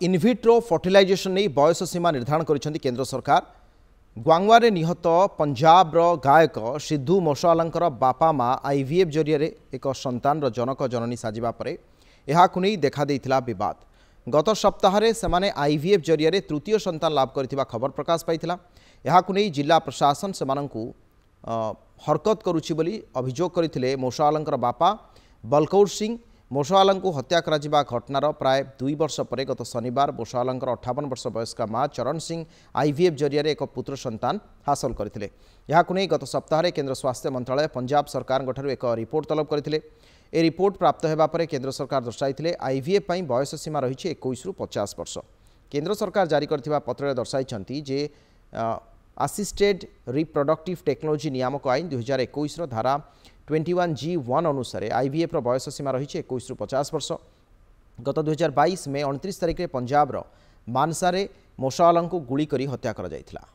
In vitro fertilisation नहीं बयस सीमा निर्धारण कर केंद्र सरकार। ग्वांगवारे निहत पंजाब गायक सिद्धू मोसावालांकर बापा माँ आईवीएफ जरिए एक संतान जनक जननी साजिबा परे एहाकु नहीं देखा देइथिला विवाद। गत सप्ताह से आईवीएफ जरिए तृतीय संतान लाभ करथिबा खबर प्रकाश पाइथिला। एहाकु नहीं जिला प्रशासन सेमानंकु हरकत करुछि बोली अभियोग करथिले मोसावालांकर बापा बलकौर सिंह। मोसावालांकु हत्या करा घटनार प्राय 2 वर्ष पर गत शनिवार मोसावालांकर 58 वर्ष वयस्का माँ चरण सिंह आईवीएफ जरिए एक पुत्र संतान हासिल करथिले। एहाकु नहीं गत सप्ताह केंद्र स्वास्थ्य मंत्रालय पंजाब सरकार एक रिपोर्ट तलब करथिले। ए रिपोर्ट प्राप्त होगा पर केंद्र सरकार दर्शाई आईवीएफ पई बयस सीमा रही 21 रु 50 वर्ष। केंद्र सरकार जारी करथिबा पत्र दर्शाई जे असिस्टेड रिप्रोडक्टिव टेक्नोलोजी नियामक आईन 2021 धारा 21G1 अनुसार आईवीएफ बयस सीमा रही 21 रु 50 वर्ष। गत 2022 में 29 तारिख में पंजाब मानसा मोसावाला को गुली करी हत्या करा जायथिला।